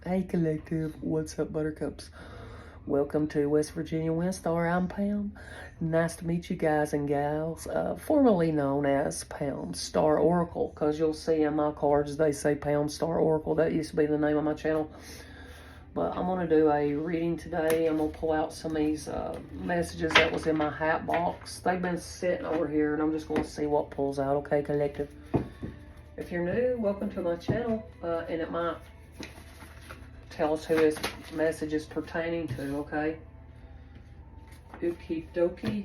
Hey collective, what's up buttercups? Welcome to West Virginia Windstar. I'm Pam. Nice to meet you guys and gals, formerly known as Pound Star Oracle, because you'll see in my cards they say Pound Star Oracle. That used to be the name of my channel. But I'm going to do a reading today. I'm going to pull out some of these messages that was in my hat box. They've been sitting over here, and I'm just going to see what pulls out, okay, collective? If you're new, welcome to my channel, and it might tell us who this message is pertaining to, okay? Okie dokie.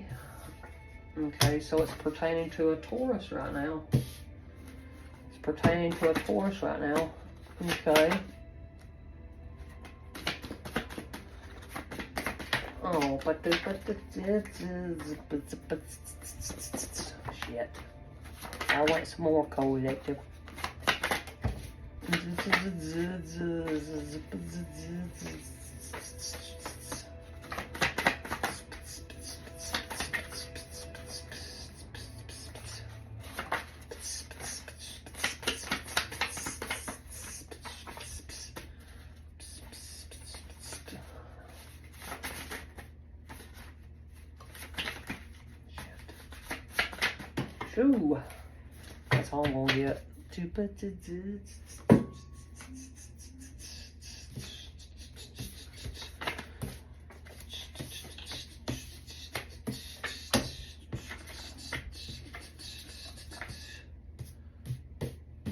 Okay, so it's pertaining to a Taurus right now. It's pertaining to a Taurus right now. Okay. Oh, but shit. I want some more collective. Ooh, that's all I'm gonna get.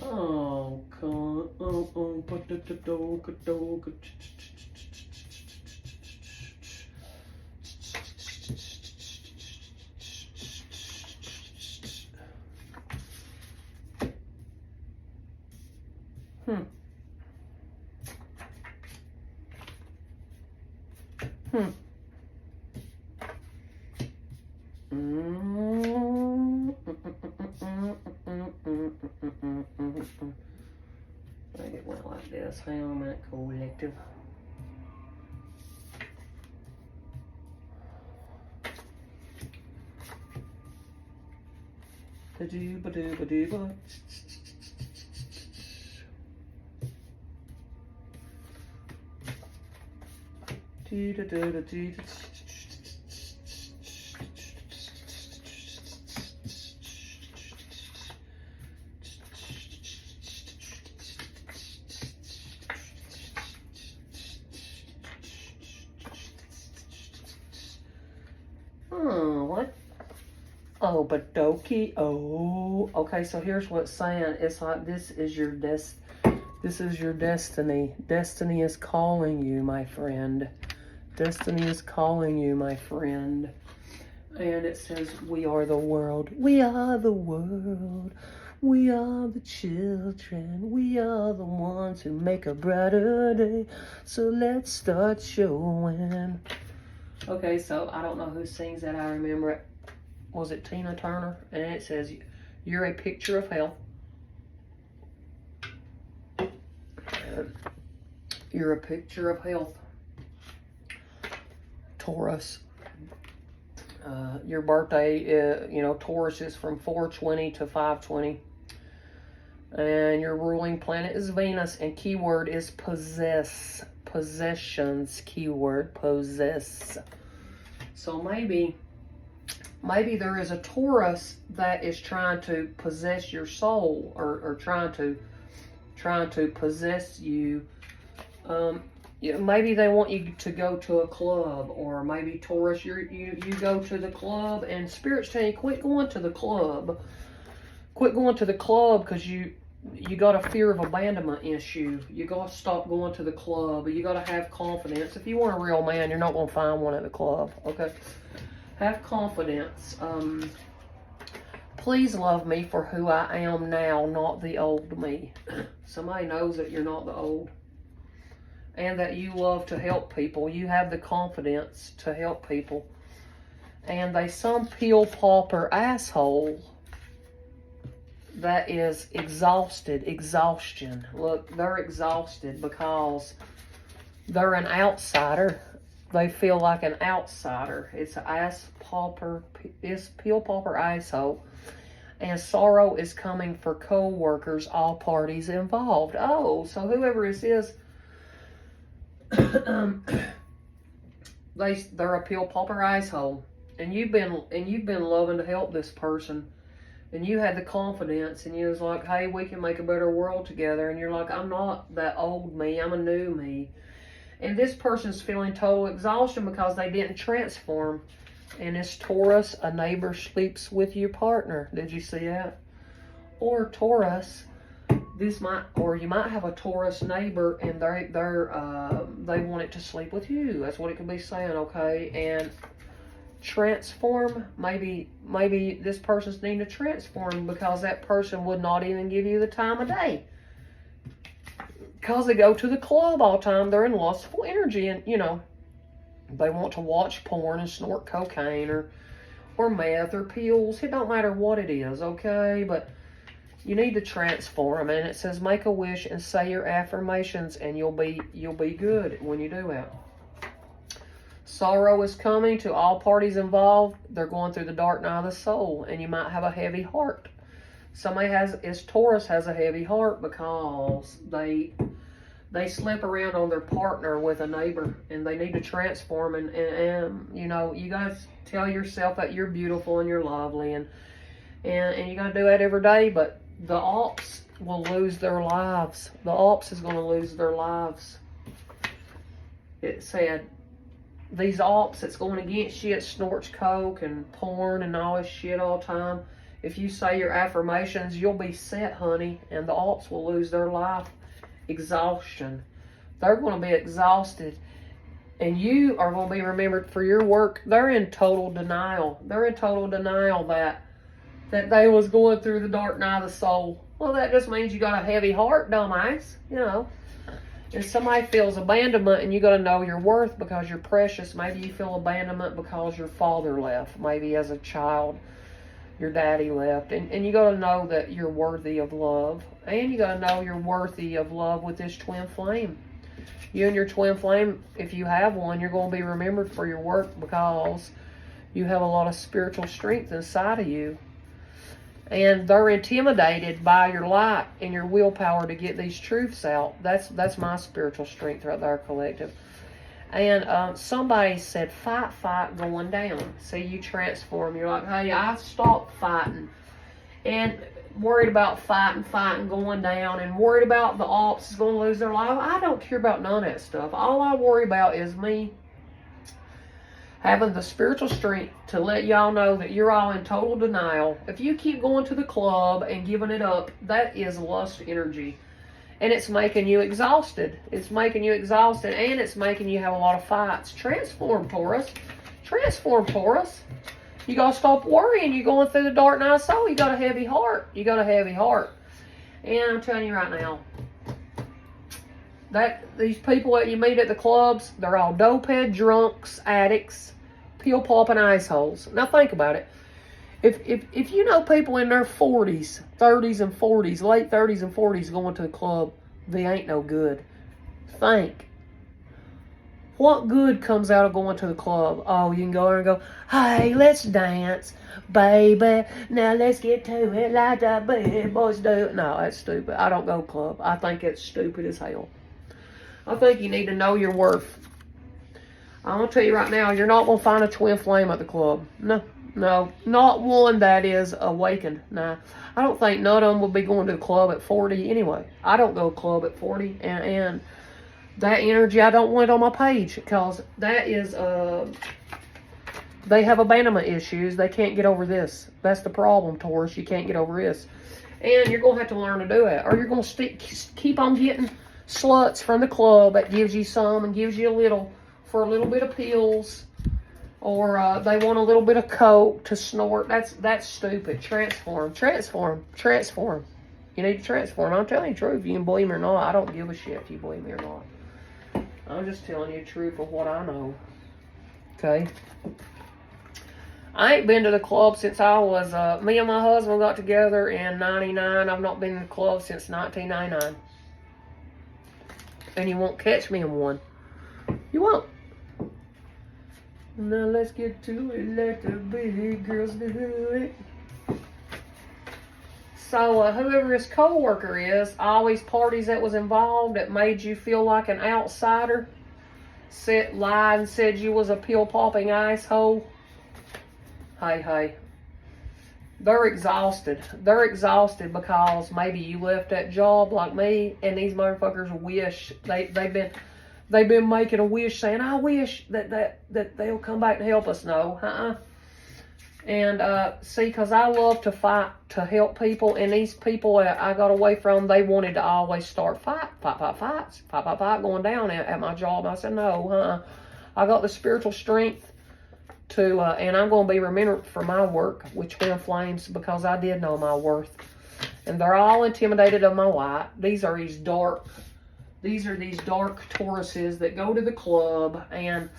Oh, I think it went like this. Hang on a minute, collective. Ba-doo-ba-doo-ba-doo-ba. Do-da-do-da-do-da. Oh, what? Oh, but dokie. Oh, okay. So here's what's saying. It's like this is your This is your destiny. Destiny is calling you, my friend. Destiny is calling you, my friend. And it says, we are the world. We are the world. We are the children. We are the ones who make a brighter day. So let's start showing. Okay, so I don't know who sings that. I remember it. Was it Tina Turner? And it says, you're a picture of health. You're a picture of health. Taurus. Your birthday, Taurus is from 4/20 to 5/20. And your ruling planet is Venus, and keyword is possess. Possessions, keyword, possess. So maybe there is a Taurus that is trying to possess your soul, or trying to possess you. Maybe they want you to go to a club, or maybe Taurus, you go to the club and Spirit's telling you, quit going to the club. Quit going to the club because you got a fear of abandonment issue. You got to stop going to the club. You got to have confidence. If you want a real man, you're not going to find one at the club, okay? Have confidence. Please love me for who I am now, not the old me. Somebody knows that you're not the old. And that you love to help people. You have the confidence to help people. And some pill-popper asshole that is exhaustion. Look, they're exhausted because they're an outsider. They feel like an outsider. It's an pill-popper asshole. And sorrow is coming for co-workers, all parties involved. Oh, so whoever this is, um, they're a pill popper asshole, and you've been loving to help this person, and you had the confidence, and you was like, hey, we can make a better world together, and you're like, I'm not that old me, I'm a new me. And this person's feeling total exhaustion because they didn't transform. And it's Taurus, a neighbor sleeps with your partner. Did you see that? Or Taurus, or you might have a Taurus neighbor and they want it to sleep with you. That's what it could be saying, okay? And transform, maybe this person's needing to transform because that person would not even give you the time of day. Because they go to the club all the time, they're in lustful energy, and they want to watch porn and snort cocaine or meth or pills. It don't matter what it is, okay? But you need to transform, and it says make a wish and say your affirmations, and you'll be good when you do that. Sorrow is coming to all parties involved. They're going through the dark night of the soul, and you might have a heavy heart. Taurus has a heavy heart because they slip around on their partner with a neighbor, and they need to transform, and you guys tell yourself that you're beautiful and you're lovely, and you gotta do that every day. But the ops will lose their lives. The ops is going to lose their lives. It said these ops that's going against you, it snorts coke and porn and all this shit all the time. If you say your affirmations, you'll be set, honey, and the ops will lose their life. Exhaustion. They're going to be exhausted, and you are going to be remembered for your work. They're in total denial. They're in total denial that they was going through the dark night of the soul. Well, that just means you got a heavy heart, dumbass. And somebody feels abandonment, and you got to know your worth because you're precious. Maybe you feel abandonment because your father left. Maybe as a child, your daddy left. And you got to know that you're worthy of love. And you got to know you're worthy of love with this twin flame. You and your twin flame, if you have one, you're going to be remembered for your work because you have a lot of spiritual strength inside of you. And they're intimidated by your light and your willpower to get these truths out. That's my spiritual strength right there, collective. And somebody said, fight, going down. See, you transform. You're like, hey, I stopped fighting. And worried about fighting, going down, and worried about the ops is going to lose their life. I don't care about none of that stuff. All I worry about is me having the spiritual strength to let y'all know that you're all in total denial. If you keep going to the club and giving it up, that is lust energy. And it's making you exhausted. It's making you exhausted, and it's making you have a lot of fights. Transform, Taurus. Transform, Taurus. You got to stop worrying. You're going through the dark night soul. You got a heavy heart. You got a heavy heart. And I'm telling you right now, that these people that you meet at the clubs, they're all dopehead, drunks, addicts, pill popping assholes. Now think about it. If you know people in their 40s, 30s and 40s, late 30s and 40s going to the club, they ain't no good. Think. What good comes out of going to the club? Oh, you can go there and go, hey, let's dance, baby. Now let's get to it like the big boys do. No, that's stupid. I don't go to club. I think it's stupid as hell. I think you need to know your worth. I'm going to tell you right now, you're not going to find a twin flame at the club. No, not one that is awakened. Nah, I don't think none of them will be going to the club at 40 anyway. I don't go to club at 40, and that energy, I don't want it on my page because that is, they have abandonment issues. They can't get over this. That's the problem, Taurus. You can't get over this. And you're going to have to learn to do it, or you're going to keep on getting sluts from the club that gives you some and gives you a little for a little bit of pills, or they want a little bit of coke to snort. That's stupid. Transform. You need to transform. I'm telling you the truth. You can believe me or not. I don't give a shit if you believe me or not. I'm just telling you the truth of what I know. Okay? I ain't been to the club since I was, me and my husband got together in 99. I've not been to the club since 1999. And you won't catch me in one. You won't. Now let's get to it, let the big girls do it. So whoever his co-worker is, all these parties that was involved that made you feel like an outsider, lied and said you was a pill-popping asshole. Hey. They're exhausted. They're exhausted because maybe you left that job like me, and these motherfuckers wish they've been making a wish saying, I wish that they'll come back and help us. No, And see, because I love to fight to help people, and these people that I got away from, they wanted to always start fights, going down at my job. I said, no, I got the spiritual strength to, and I'm going to be remembered for my work with Twin Flames, because I did know my worth. And they're all intimidated of my light. These are these dark Tauruses that go to the club, and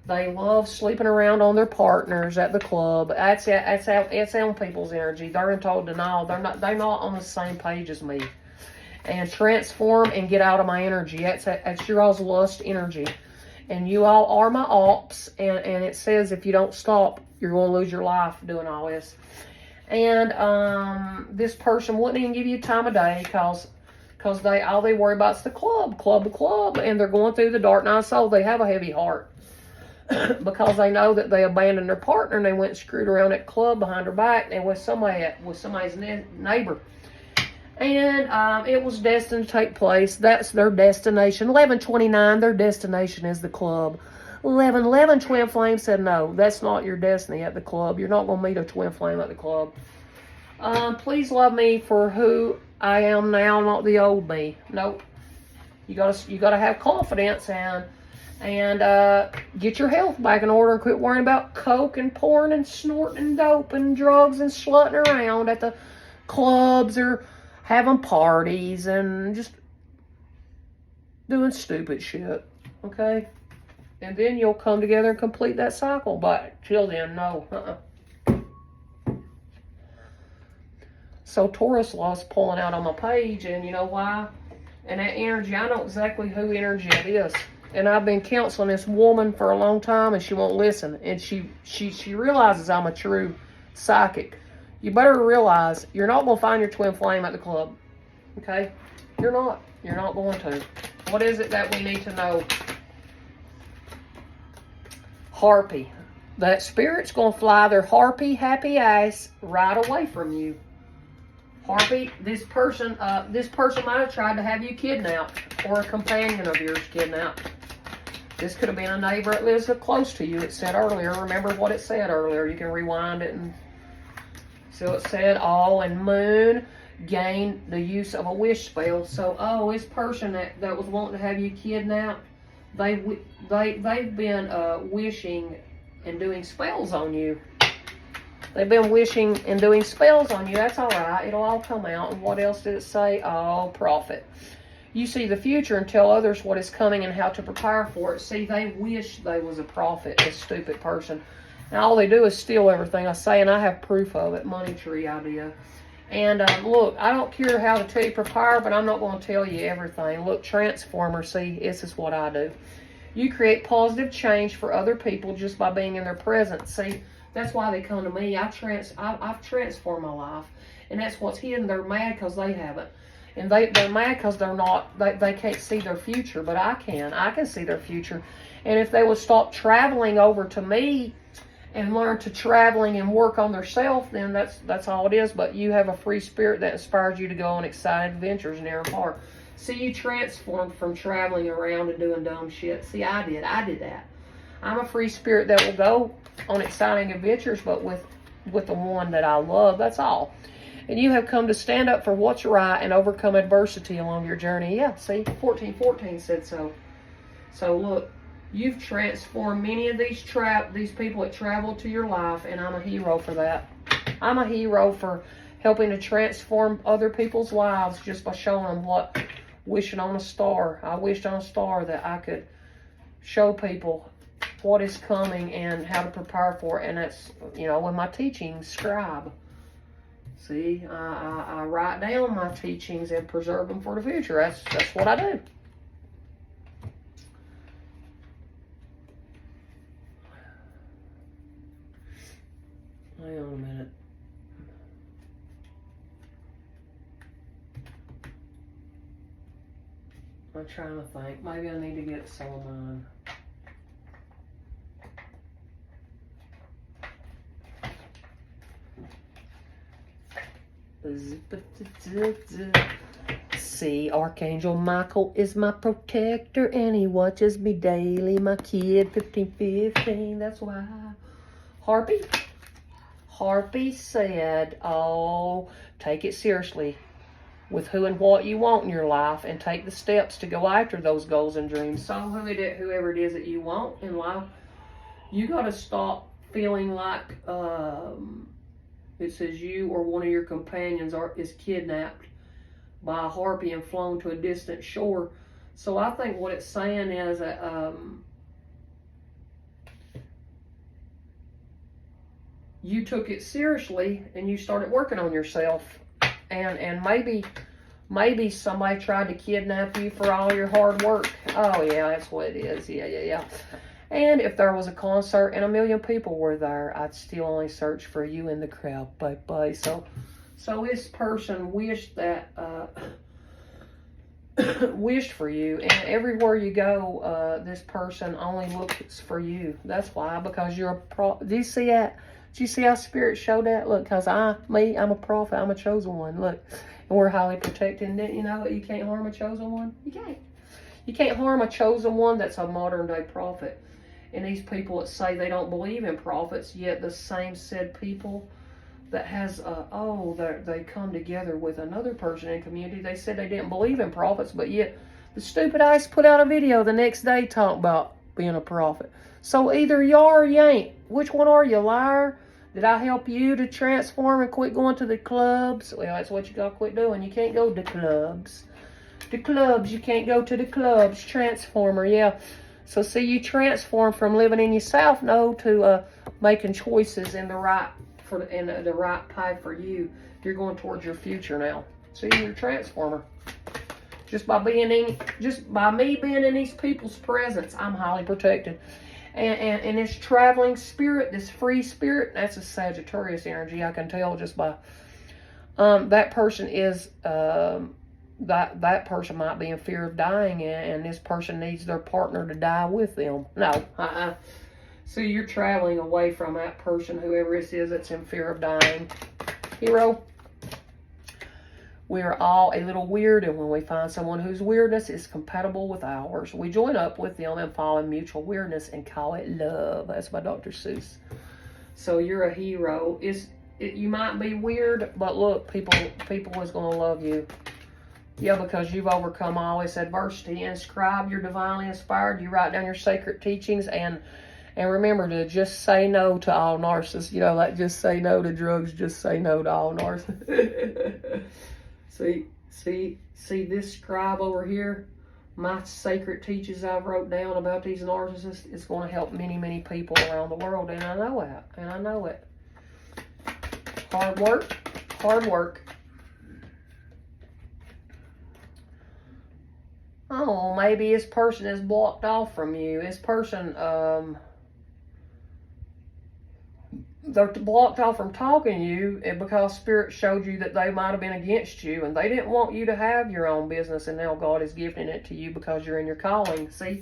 they love sleeping around on their partners at the club. It's on people's energy. They're told to no, they're not on the same page as me. And transform and get out of my energy. That's your all's lust energy. And you all are my ops, and it says if you don't stop, you're going to lose your life doing all this. And this person wouldn't even give you time of day, because all they worry about is the club, and they're going through the dark night of soul. They have a heavy heart because they know that they abandoned their partner and they went and screwed around at the club behind her back and with somebody's neighbor. And it was destined to take place. That's their destination. 1129, their destination is the club. 1111, Twin Flame said, no, that's not your destiny at the club. You're not going to meet a Twin Flame at the club. Please love me for who I am now, not the old me. Nope. You gotta have confidence and get your health back in order and quit worrying about coke and porn and snorting and dope and drugs and slutting around at the clubs or having parties and just doing stupid shit. Okay? And then you'll come together and complete that cycle. But till then, no. So Taurus lost pulling out on my page, and you know why? And that energy, I know exactly who energy it is. And I've been counseling this woman for a long time, and she won't listen. And she realizes I'm a true psychic. You better realize you're not going to find your Twin Flame at the club. Okay? You're not. You're not going to. What is it that we need to know? Harpy. That spirit's going to fly their harpy happy ass right away from you. Harpy, this person might have tried to have you kidnapped, or a companion of yours kidnapped. This could have been a neighbor that lives close to you. It said earlier, remember what it said earlier. You can rewind it. And so it said, all and moon gain the use of a wish spell. So, this person that was wanting to have you kidnapped, they've been wishing and doing spells on you. They've been wishing and doing spells on you. That's all right. It'll all come out. And what else did it say? Oh, prophet. You see the future and tell others what is coming and how to prepare for it. See, they wish they was a prophet, a stupid person. And all they do is steal everything I say, and I have proof of it. Money tree idea. And look, I don't care how to tell you prepare, but I'm not going to tell you everything. Look, transformer, see, this is what I do. You create positive change for other people just by being in their presence. See, that's why they come to me. I've transformed my life. And that's what's hidden. They're mad because they haven't. And they're mad because they can't see their future. But I can. I can see their future. And if they would stop traveling over to me and learn to traveling and work on themselves, then that's all it is. But you have a free spirit that inspires you to go on exciting adventures near and far. See, you transformed from traveling around and doing dumb shit. See, I did that. I'm a free spirit that will go on exciting adventures, but with the one that I love. That's all. And you have come to stand up for what's right and overcome adversity along your journey. Yeah, see, 1414 said so. So look, you've transformed many of these people that travel to your life, and I'm a hero for that. I'm a hero for helping to transform other people's lives just by showing them what wishing on a star. I wished on a star that I could show people what is coming and how to prepare for it. And that's, with my teachings, scribe. See, I write down my teachings and preserve them for the future. That's what I do. Hang on a minute. I'm trying to think. Maybe I need to get some of mine. See, Archangel Michael is my protector, and he watches me daily. My kid, 1515, that's why. Harpy said, oh, take it seriously with who and what you want in your life, and take the steps to go after those goals and dreams. So whoever it is that you want in life, you got to stop feeling like it says you or one of your companions is kidnapped by a harpy and flown to a distant shore. So I think what it's saying is that you took it seriously and you started working on yourself. And maybe somebody tried to kidnap you for all your hard work. Oh yeah, that's what it is. Yeah. And if there was a concert and 1 million people were there, I'd still only search for you in the crowd, bye. So this person wished that wished for you, and everywhere you go, this person only looks for you. That's why, because you're do you see that? Do you see how Spirit showed that? Look, because I'm a prophet. I'm a chosen one. Look, and we're highly protected. Didn't you know that you can't harm a chosen one? You can't. You can't harm a chosen one that's a modern day prophet. And these people that say they don't believe in prophets, yet the same said people that has, they come together with another person in community. They said they didn't believe in prophets, but yet the stupid eyes put out a video the next day talking about being a prophet. So either you are or you ain't. Which one are you, liar? Did I help you to transform and quit going to the clubs? Well, that's what you got to quit doing. You can't go to the clubs. You can't go to the clubs. Transformer, yeah. So see, you transform from living in yourself, to making choices in the right path for you. You're going towards your future now. See, you're a transformer. Just by me being in these people's presence, I'm highly protected. And this traveling spirit, this free spirit, that's a Sagittarius energy. I can tell just by that person is that person might be in fear of dying, and this person needs their partner to die with them. No, So you're traveling away from that person, whoever it is that's in fear of dying. Hero. We are all a little weird, and when we find someone whose weirdness is compatible with ours, we join up with them and fall in mutual weirdness and call it love. That's by Dr. Seuss. So you're a hero. You might be weird, but look, people is going to love you. Yeah, because you've overcome all this adversity. Inscribe your divinely inspired. You write down your sacred teachings, and remember to just say no to all narcissists. Like just say no to drugs. Just say no to all narcissists. See this scribe over here? My sacred teachings I've wrote down about these narcissists is going to help many, many people around the world, and I know it. Hard work. Oh, maybe this person is blocked off from you. This person, they're blocked off from talking to you because Spirit showed you that they might have been against you, and they didn't want you to have your own business, and now God is gifting it to you because you're in your calling. So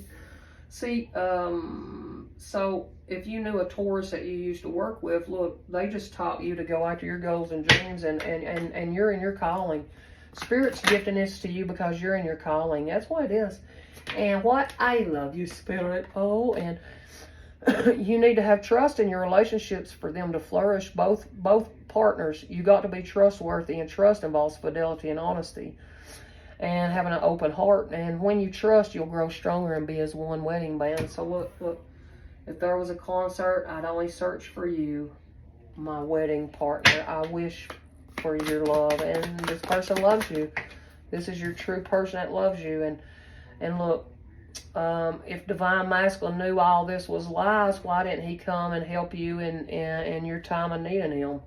if you knew a Taurus that you used to work with, look, they just taught you to go after your goals and dreams, and you're in your calling. Spirit's gifting this to you because you're in your calling. That's what it is. And what I love you, Spirit. Oh, and you need to have trust in your relationships for them to flourish. Both partners, you got to be trustworthy, and trust involves fidelity and honesty and having an open heart. And when you trust, you'll grow stronger and be as one wedding band. So look, if there was a concert, I'd only search for you, my wedding partner. I wish for your love, and this person loves you. This is your true person that loves you. And look, if Divine Masculine knew all this was lies, why didn't he come and help you in your time of needing him?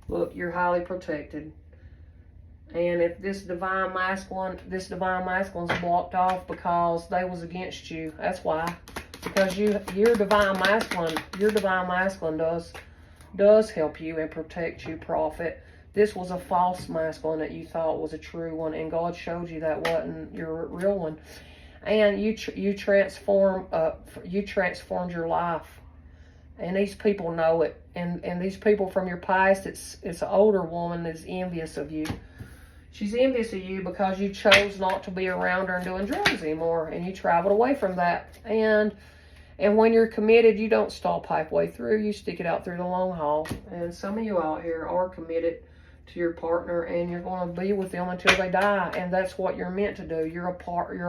Look, you're highly protected. And if this Divine Masculine's blocked off because they was against you, that's why. Because your Divine Masculine does help you and protect you, Prophet. This was a false masculine that you thought was a true one, and God showed you that wasn't your real one. And you transformed your life, And these people know it. And these people from your past, it's an older woman that's envious of you. She's envious of you because you chose not to be around her and doing drugs anymore. And you traveled away from that. And when you're committed, you don't stop halfway through. You stick it out through the long haul. And some of you out here are committed to your partner, and you're going to be with them until they die. And that's what you're meant to do. You're a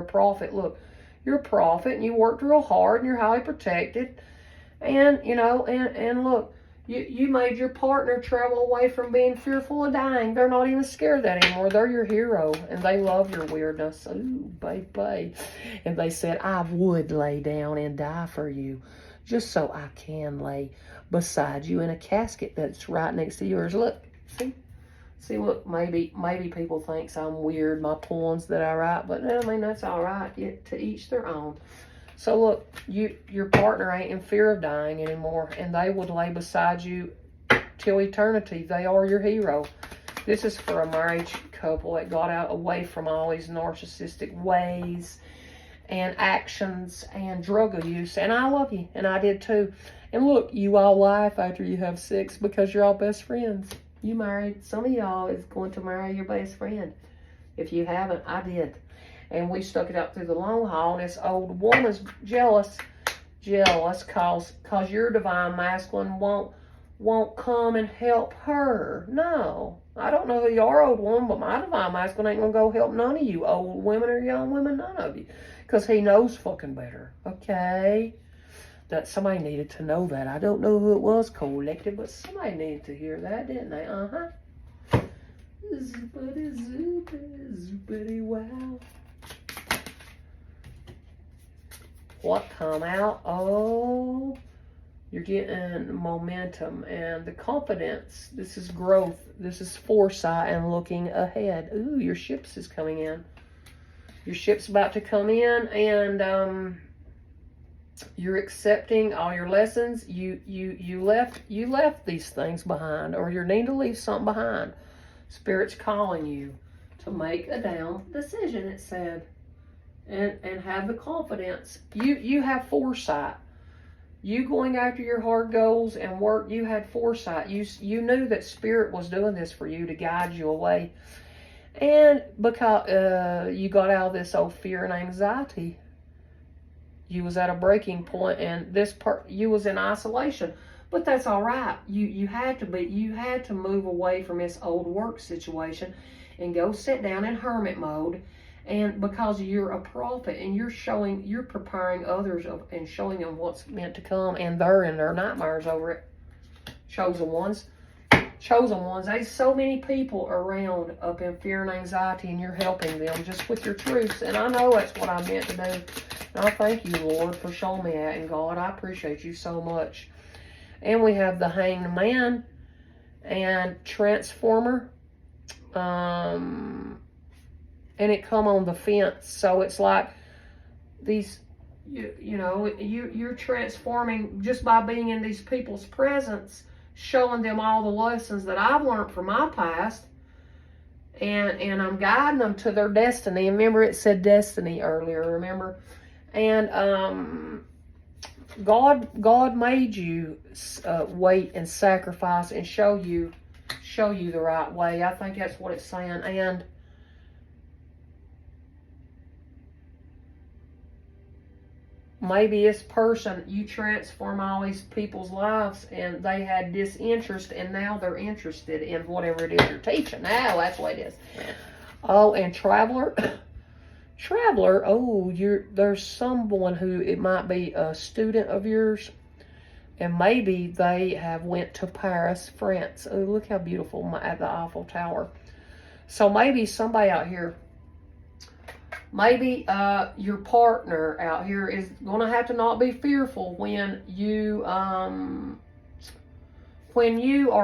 prophet. Look, you're a prophet, and you worked real hard, and you're highly protected. And, you know, and look, you made your partner travel away from being fearful of dying. They're not even scared of that anymore. They're your hero, and they love your weirdness. Ooh, baby. And they said, I would lay down and die for you, just so I can lay beside you in a casket that's right next to yours. Look, see, look, maybe people think I'm weird, my poems that I write, but I mean, that's all right. To each their own. So look, your partner ain't in fear of dying anymore, and they would lay beside you till eternity. They are your hero. This is for a marriage couple that got out away from all these narcissistic ways and actions and drug use. And I love you, and I did too. And look, you all laugh after you have sex because you're all best friends. You married, some of y'all is going to marry your best friend. If you haven't, I did. And we stuck it out through the long haul. And this old woman's jealous cause your divine masculine won't come and help her. No, I don't know who you are, old woman, but my divine masculine ain't gonna go help none of you, old women or young women, none of you, because he knows fucking better. Okay, that somebody needed to know that. I don't know who it was, collective, but somebody needed to hear that, didn't they? Zoopity zoopity zoopity wow. What come out? Oh, you're getting momentum and the confidence. This is growth. This is foresight and looking ahead. Ooh, your ships is coming in. Your ship's about to come in, and you're accepting all your lessons. You left these things behind, or you need to leave something behind. Spirit's calling you to make a down decision, it said. And have the confidence. You have foresight. You going after your hard goals and work, you had foresight. You knew that Spirit was doing this for you to guide you away. And because you got out of this old fear and anxiety, you was at a breaking point, and you was in isolation. But that's all right. You had to move away from this old work situation and go sit down in hermit mode. And because you're a prophet, and you're preparing others and showing them what's meant to come, and they're in their nightmares over it. Chosen ones. There's so many people around up in fear and anxiety, and you're helping them just with your truths. And I know that's what I meant to do. And I thank you, Lord, for showing me that. And God, I appreciate you so much. And we have the Hanged Man and Transformer. And it come on the fence. So it's like these, you're transforming just by being in these people's presence, showing them all the lessons that I've learned from my past, and I'm guiding them to their destiny. And remember, it said destiny earlier, remember? And God made you wait and sacrifice and show you the right way. I think that's what it's saying. And maybe this person, you transform all these people's lives, and they had disinterest, and now they're interested in whatever it is you're teaching. Now that's what it is. Oh, and traveler, oh, there's someone who, it might be a student of yours, and maybe they have went to Paris, France. Oh, look how beautiful at the Eiffel Tower. So maybe somebody out here, maybe your partner out here is going to have to not be fearful when you are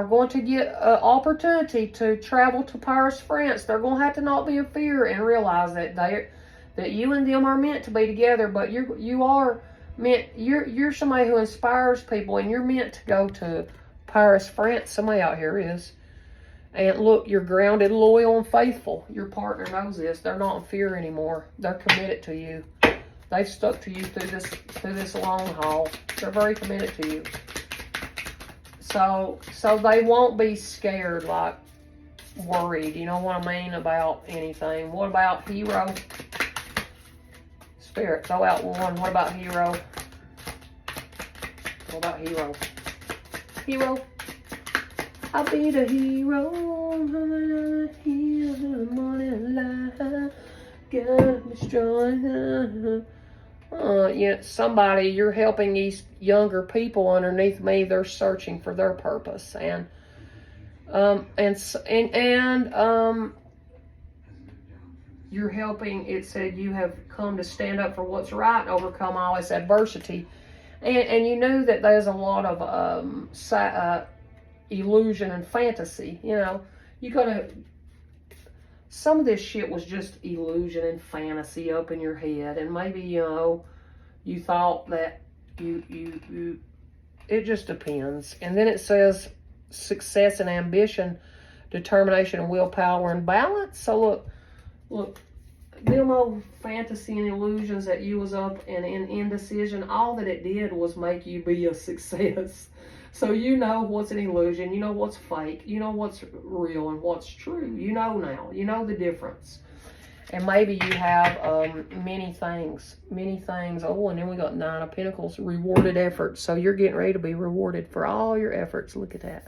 going to get an opportunity to travel to Paris, France. They're going to have to not be in fear and realize that you and them are meant to be together. But you're somebody who inspires people, and you're meant to go to Paris, France. Somebody out here is. And look, you're grounded, loyal, and faithful. Your partner knows this. They're not in fear anymore. They're committed to you. They've stuck to you through this long haul. They're very committed to you. So they won't be scared, like worried, you know what I mean, about anything. What about hero? Spirit, throw out one. What about hero? What about hero? Hero. I'll be the hero. Gotta be strong. Yeah, somebody, you're helping these younger people underneath me. They're searching for their purpose, and you're helping. It said you have come to stand up for what's right and overcome all this adversity, and you knew that there's a lot of illusion and fantasy. You know, you could have. Some of this shit was just illusion and fantasy up in your head, and maybe, you know, you thought that you it just depends. And then it says success and ambition, determination and willpower and balance. So look, them old fantasy and illusions that you was up and in indecision, all that it did was make you be a success. So you know what's an illusion, you know what's fake, you know what's real and what's true. You know now, you know the difference. And maybe you have many things. Oh, and then we got 9 of Pentacles, rewarded efforts. So you're getting ready to be rewarded for all your efforts. Look at that.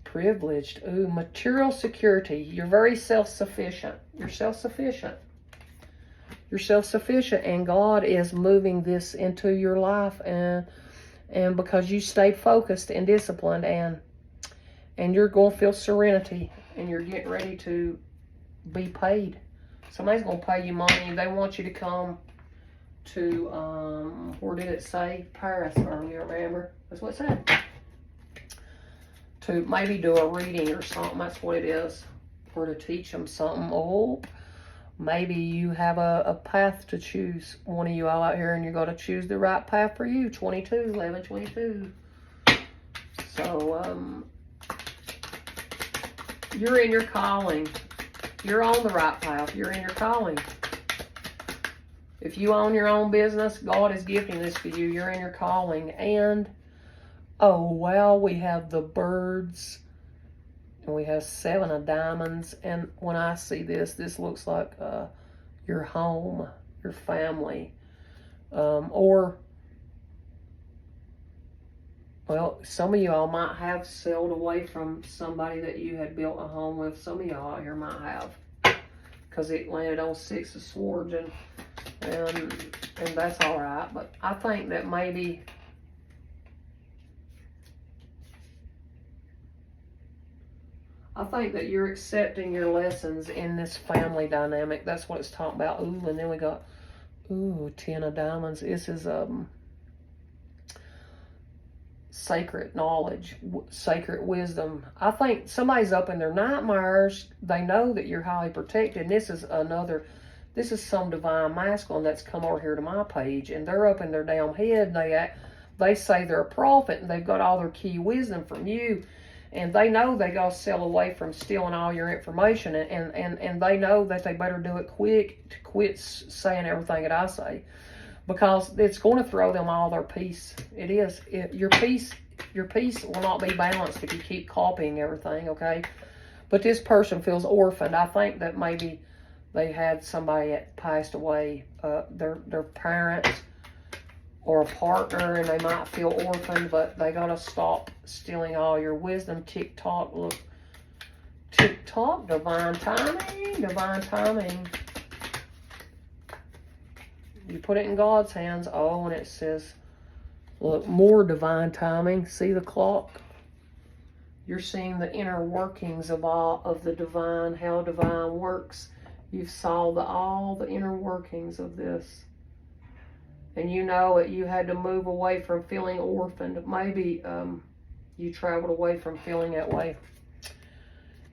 Privileged. Ooh, material security. You're very self-sufficient. You're self-sufficient. You're self-sufficient, and God is moving this into your life, and because you stayed focused and disciplined, and you're going to feel serenity, and you're getting ready to be paid. Somebody's going to pay you money. They want you to come to, where did it say? Paris earlier, remember? That's what it said. To maybe do a reading or something. That's what it is. Or to teach them something. Oh, maybe you have a path to choose. One of you all out here, and you're going to choose the right path for you. 22, 11, 22. So, you're in your calling. You're on the right path. You're in your calling. If you own your own business, God is gifting this for you. You're in your calling. And, oh, well, we have the birds. And we have 7 of diamonds. And when I see this, this looks like your home, your family. Or, well, some of y'all might have sailed away from somebody that you had built a home with. Some of y'all out here might have. Because it landed on 6 of Swords. And that's all right. But I think that maybe... I think that you're accepting your lessons in this family dynamic. That's what it's talking about. Ooh, and then we got, 10 of diamonds. This is sacred knowledge, sacred wisdom. I think somebody's up in their nightmares. They know that you're highly protected. And this is some divine masculine that's come over here to my page. And they're up in their damn head. And they say they're a prophet. And they've got all their key wisdom from you. And they know they got to sell away from stealing all your information. And they know that they better do it quick to quit saying everything that I say. Because it's going to throw them all their peace. It is. Your peace will not be balanced if you keep copying everything, okay? But this person feels orphaned. I think that maybe they had somebody that passed away, their parents or a partner, and they might feel orphaned, but they got to stop stealing all your wisdom. Tick-tock, look. Tick-tock, divine timing. You put it in God's hands. Oh, and it says, look, more divine timing. See the clock? You're seeing the inner workings of the divine, how divine works. You've saw all the inner workings of this. And you know that you had to move away from feeling orphaned. Maybe you traveled away from feeling that way.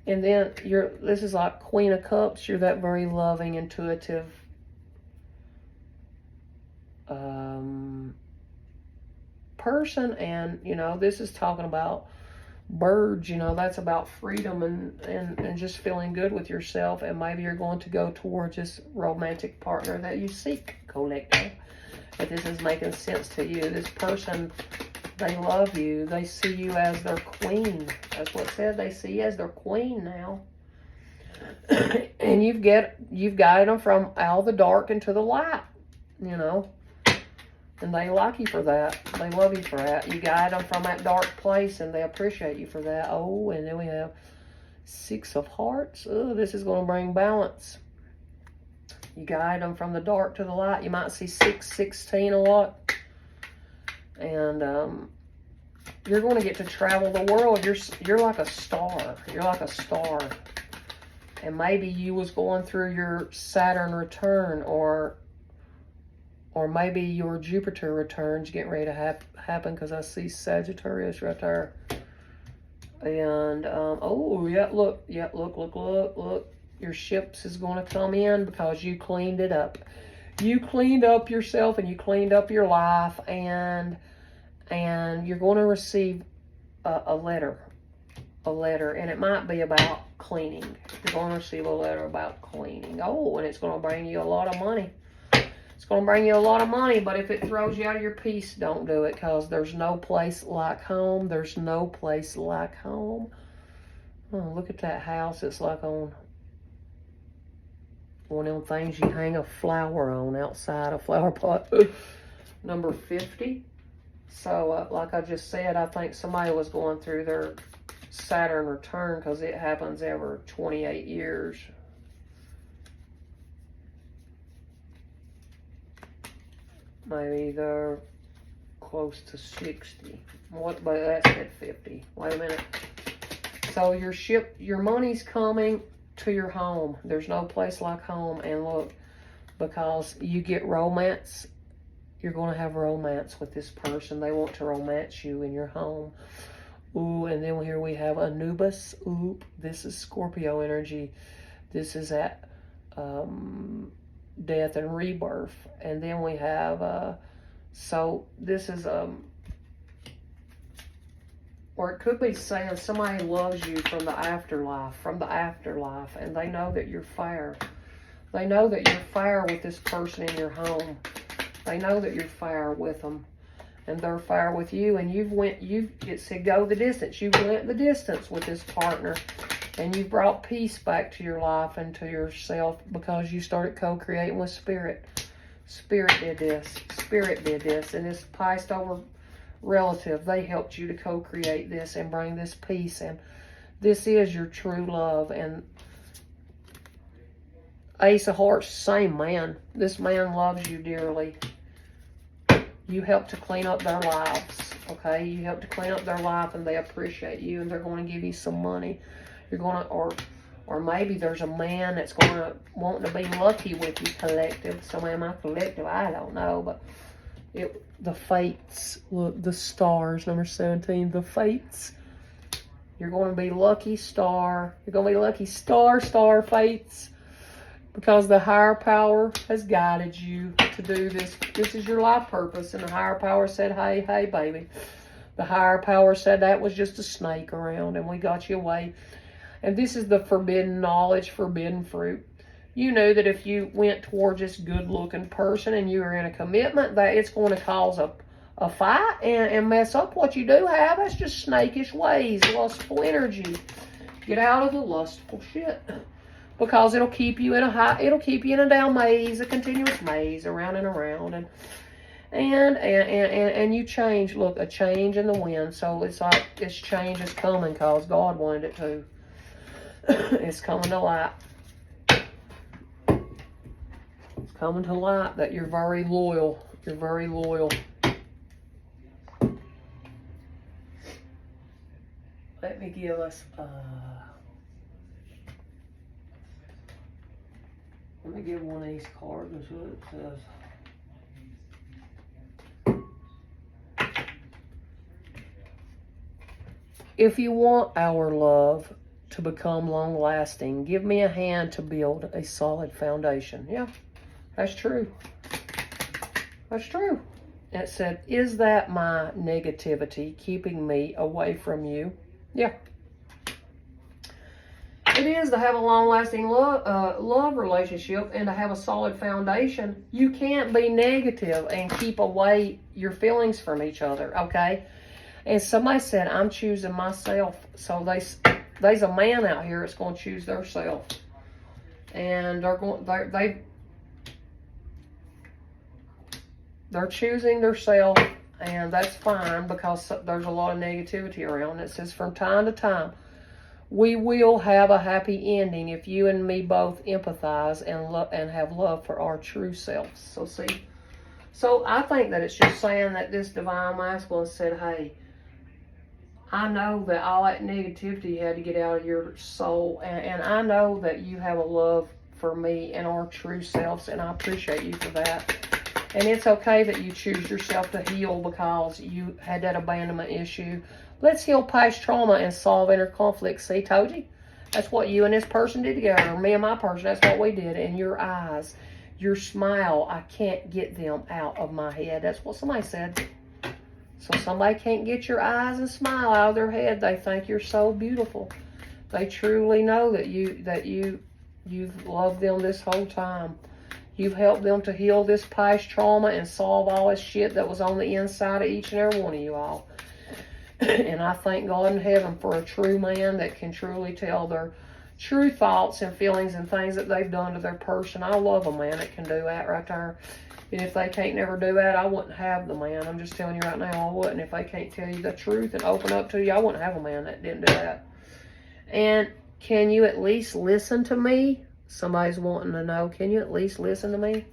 And then this is like Queen of Cups. You're that very loving, intuitive person. And, you know, this is talking about birds. You know, that's about freedom and just feeling good with yourself. And maybe you're going to go towards this romantic partner that you seek, collective. If this is making sense to you, this person They love you. They see you as their queen. That's what it said. They see you as their queen now. And you've guided them from out of the dark into the light, you know. And they like you for that. They love you for that. You guide them from that dark place, and they appreciate you for that. Oh, and then we have 6 of Hearts. Oh, this is going to bring balance. You guide them from the dark to the light. You might see 616 a lot. And you're going to get to travel the world. You're like a star. You're like a star. And maybe you was going through your Saturn return, or maybe your Jupiter returns getting ready to happen, because I see Sagittarius right there. And, oh, yeah, look. Your ships is going to come in because you cleaned it up. You cleaned up yourself, and you cleaned up your life, and you're going to receive a letter. And it might be about cleaning. You're going to receive a letter about cleaning. Oh, and it's going to bring you a lot of money. It's going to bring you a lot of money, but if it throws you out of your peace, don't do it, because there's no place like home. There's no place like home. Oh, look at that house. It's like on one of them things you hang a flower on outside a flower pot. Number 50. So, like I just said, I think somebody was going through their Saturn return, because it happens every 28 years. Maybe they're close to 60. What? But that's at 50. Wait a minute. So your money's coming to your home. There's no place like home. And look, because you get romance, you're going to have romance with this person. They want to romance you in your home. Ooh, and then here we have Anubis. Ooh, this is Scorpio energy. This is at death and rebirth. And then we have, so this is, or it could be saying somebody loves you from the afterlife, and they know that you're fair. They know that you're fair with this person in your home. They know that you're fair with them, and they're fair with you, and it said go the distance. You went the distance with this partner, and you brought peace back to your life and to yourself, because you started co-creating with Spirit. Spirit did this, and this passed over relative, they helped you to co-create this and bring this peace, and this is your true love. And Ace of Hearts, same man. This man loves you dearly. You helped to clean up their lives, okay? You helped to clean up their life, and they appreciate you, and they're going to give you some money. You're going to, or maybe there's a man that's going to want to be lucky with you, collective. So am I collective? I don't know, but the fates, look, the stars, number 17, the fates. You're going to be lucky star. You're going to be lucky star fates, because the higher power has guided you to do this. This is your life purpose, and the higher power said, hey, baby. The higher power said that was just a snake around, and we got you away. And this is the forbidden knowledge, forbidden fruit. You knew that if you went towards this good-looking person and you were in a commitment, that it's going to cause a fight and mess up what you do have. That's just snakish ways, lustful energy. Get out of the lustful shit, because it'll keep you in a down maze, a continuous maze, around and around, and you change. Look, a change in the wind. So it's like this change is coming, because God wanted it to. It's coming to light. It's coming to light that you're very loyal. You're very loyal. Let me give us, let me give one of these cards. That's what it says. If you want our love to become long-lasting, give me a hand to build a solid foundation. Yeah, that's true. That's true. It said, is that my negativity keeping me away from you? Yeah. It is to have a long-lasting love relationship, and to have a solid foundation. You can't be negative and keep away your feelings from each other, okay? And somebody said, I'm choosing myself. So there's a man out here that's going to choose theirself. And they're choosing themselves, and that's fine because there's a lot of negativity around. It says from time to time, we will have a happy ending if you and me both empathize and have love for our true selves. So see, so I think that it's just saying that this divine masculine said, hey, I know that all that negativity had to get out of your soul, and I know that you have a love for me and our true selves, and I appreciate you for that. And it's okay that you choose yourself to heal because you had that abandonment issue. Let's heal past trauma and solve inner conflicts. See, told you. That's what you and this person did together. Me and my person, that's what we did. And your eyes, your smile, I can't get them out of my head. That's what somebody said. So somebody can't get your eyes and smile out of their head. They think you're so beautiful. They truly know that you've loved them this whole time. You've helped them to heal this past trauma and solve all this shit that was on the inside of each and every one of you all. And I thank God in heaven for a true man that can truly tell their true thoughts and feelings and things that they've done to their person. I love a man that can do that right there. And if they can't never do that, I wouldn't have the man. I'm just telling you right now, I wouldn't. If they can't tell you the truth and open up to you, I wouldn't have a man that didn't do that. And can you at least listen to me? Somebody's wanting to know, can you at least listen to me?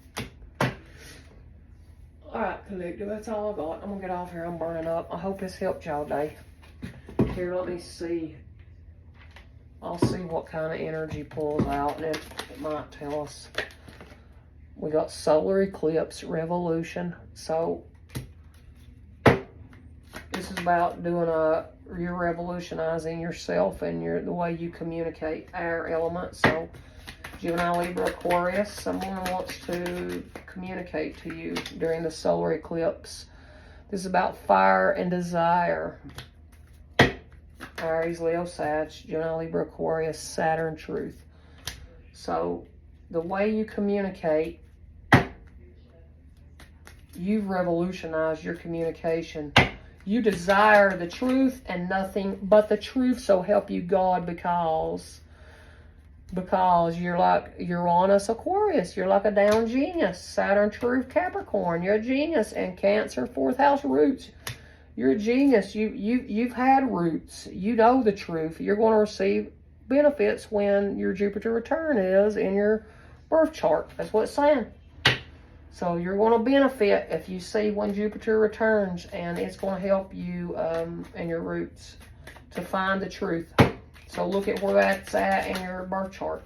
Alright, collective, that's all I got. I'm going to get off here. I'm burning up. I hope this helped y'all today. Here, let me see. I'll see what kind of energy pulls out, and it might tell us. We got solar eclipse, revolution. So, this is about doing you're revolutionizing yourself and the way you communicate air element. So, Gemini, Libra, Aquarius, someone wants to communicate to you during the solar eclipse. This is about fire and desire. Aries, Leo, Sag, Gemini, Libra, Aquarius, Saturn, truth. So the way you communicate, you've revolutionized your communication. You desire the truth and nothing but the truth, so help you God, because you're like Uranus, Aquarius. You're like a down genius. Saturn, truth, Capricorn. You're a genius. And Cancer, 4th house, roots. You're a genius. You've had roots. You know the truth. You're going to receive benefits when your Jupiter return is in your birth chart. That's what it's saying. So you're going to benefit if you see when Jupiter returns, and it's going to help you and your roots to find the truth. So look at where that's at in your birth chart.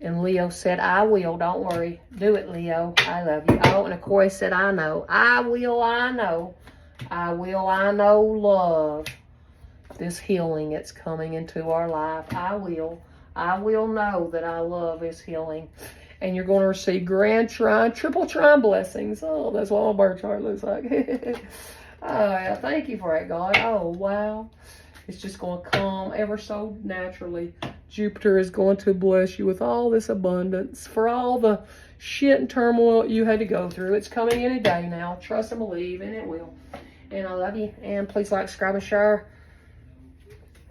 And Leo said, I will. Don't worry. Do it, Leo. I love you. Oh, and Aquarius said, I know. I will, I know. I will, I know love. This healing that's coming into our life. I will know that I love this healing. And you're going to receive grand trine, triple trine blessings. Oh, that's what my birth chart looks like. Oh, yeah, thank you for that, God. Oh, wow. It's just going to come ever so naturally. Jupiter is going to bless you with all this abundance for all the shit and turmoil you had to go through. It's coming any day now. Trust and believe, and it will. And I love you. And please like, subscribe, and share.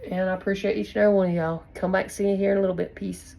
And I appreciate each and every one of y'all. Come back, see you here in a little bit. Peace.